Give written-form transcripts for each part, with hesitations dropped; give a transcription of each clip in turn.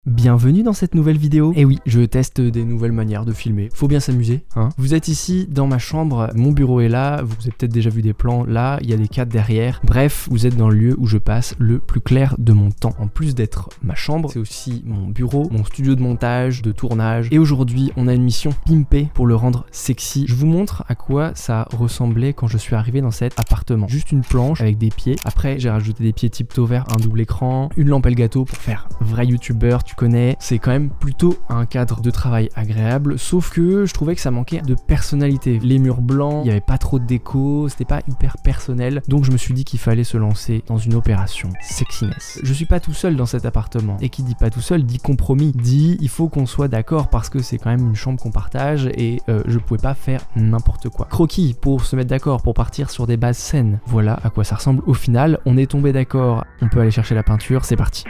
Bienvenue dans cette nouvelle vidéo. Et oui, je teste des nouvelles manières de filmer. Faut bien s'amuser, hein. Vous êtes ici dans ma chambre, mon bureau est là, vous avez peut-être déjà vu des plans, là, il y a des cadres derrière. Bref, vous êtes dans le lieu où je passe le plus clair de mon temps. En plus d'être ma chambre, c'est aussi mon bureau, mon studio de montage, de tournage. Et aujourd'hui, on a une mission pimpée pour le rendre sexy. Je vous montre à quoi ça ressemblait quand je suis arrivé dans cet appartement. Juste une planche avec des pieds. Après, j'ai rajouté des pieds type vert, un double écran, une lampe Elgato pour faire vrai youtubeur, tu connais. C'est quand même plutôt un cadre de travail agréable, sauf que je trouvais que ça manquait de personnalité. Les murs blancs, il n'y avait pas trop de déco, c'était pas hyper personnel, donc je me suis dit qu'il fallait se lancer dans une opération sexiness. Je suis pas tout seul dans cet appartement, et qui dit pas tout seul dit compromis, dit il faut qu'on soit d'accord parce que c'est quand même une chambre qu'on partage et je pouvais pas faire n'importe quoi. Croquis pour se mettre d'accord, pour partir sur des bases saines. Voilà à quoi ça ressemble au final. On est tombé d'accord, on peut aller chercher la peinture, c'est parti.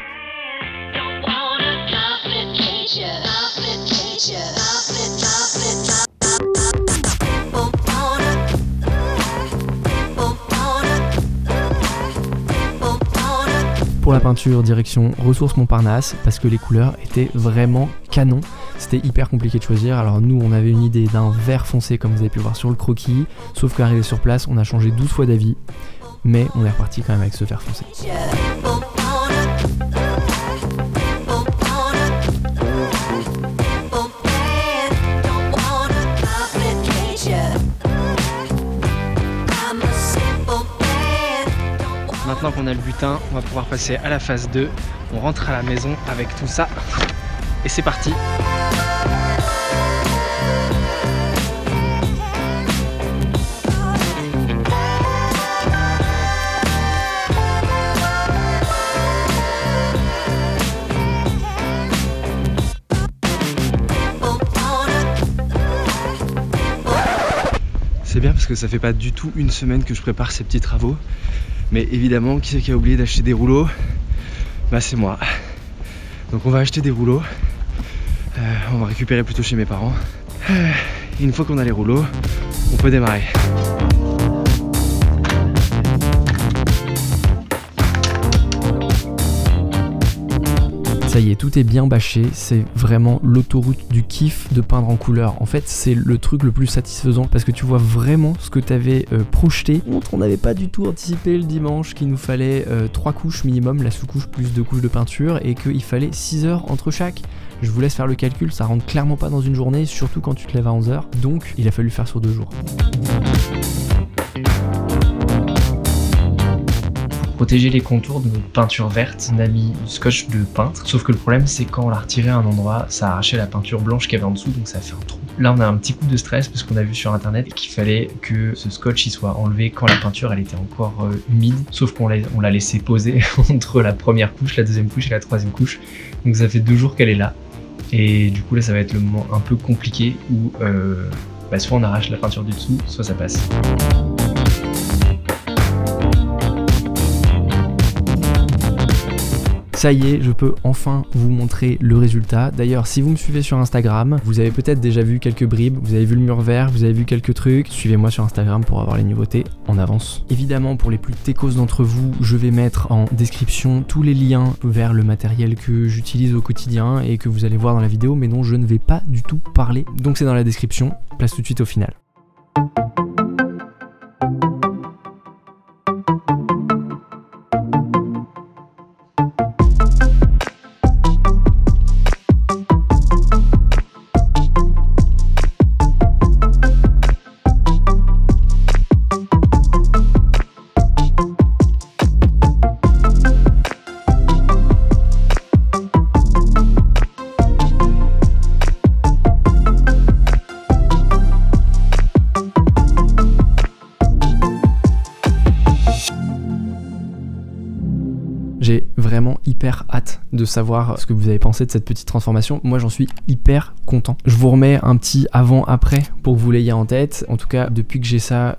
Pour la peinture, direction Ressources Montparnasse, parce que les couleurs étaient vraiment canon. C'était hyper compliqué de choisir. Alors nous, on avait une idée d'un vert foncé comme vous avez pu voir sur le croquis, sauf qu'arrivé sur place, on a changé 12 fois d'avis, mais on est reparti quand même avec ce vert foncé. Maintenant qu'on a le butin, on va pouvoir passer à la phase 2. On rentre à la maison avec tout ça. Et c'est parti! C'est bien parce que ça fait pas du tout une semaine que je prépare ces petits travaux. Mais évidemment, qui c'est qui a oublié d'acheter des rouleaux? Bah c'est moi. Donc on va acheter des rouleaux. On va récupérer plutôt chez mes parents. Et une fois qu'on a les rouleaux, on peut démarrer. Ça y est, tout est bien bâché, c'est vraiment l'autoroute du kiff de peindre en couleur. En fait, c'est le truc le plus satisfaisant parce que tu vois vraiment ce que tu avais projeté. On n'avait pas du tout anticipé le dimanche qu'il nous fallait 3 couches minimum, la sous-couche plus 2 couches de peinture et qu'il fallait 6 heures entre chaque. Je vous laisse faire le calcul, ça rentre clairement pas dans une journée, surtout quand tu te lèves à 11 h. Donc, il a fallu faire sur 2 jours. Protéger les contours de notre peinture verte, on a mis du scotch de peintre, sauf que le problème c'est quand on l'a retiré à un endroit, ça a arraché la peinture blanche qu'il y avait en dessous, donc ça a fait un trou. Là on a un petit coup de stress parce qu'on a vu sur internet qu'il fallait que ce scotch il soit enlevé quand la peinture elle était encore humide, sauf qu'on l'a laissé poser entre la première couche, la deuxième couche et la troisième couche, donc ça fait 2 jours qu'elle est là. Et du coup là ça va être le moment un peu compliqué où soit on arrache la peinture du dessous, soit ça passe. Ça y est, je peux enfin vous montrer le résultat. D'ailleurs, si vous me suivez sur Instagram, vous avez peut-être déjà vu quelques bribes, vous avez vu le mur vert, vous avez vu quelques trucs. Suivez-moi sur Instagram pour avoir les nouveautés en avance. Évidemment, pour les plus techos d'entre vous, je vais mettre en description tous les liens vers le matériel que j'utilise au quotidien et que vous allez voir dans la vidéo, mais dont je ne vais pas du tout parler. Donc c'est dans la description, place tout de suite au final. J'ai vraiment hyper hâte de savoir ce que vous avez pensé de cette petite transformation. Moi j'en suis hyper content. Je vous remets un petit avant-après pour que vous l'ayez en tête. En tout cas, depuis que j'ai ça,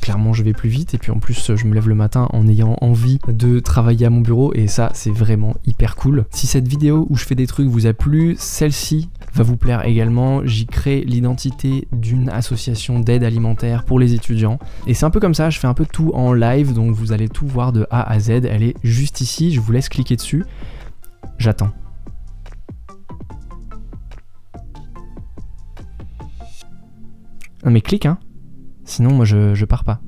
clairement je vais plus vite et puis en plus je me lève le matin en ayant envie de travailler à mon bureau et ça c'est vraiment hyper cool. Si cette vidéo où je fais des trucs vous a plu, celle-ci va vous plaire également. J'y crée l'identité d'une association d'aide alimentaire pour les étudiants et c'est un peu comme ça, je fais un peu tout en live, donc vous allez tout voir de A à Z. Elle est juste ici, je vous laisse cliquer dessus. J'attends. Non mais clique hein. Sinon moi je pars pas.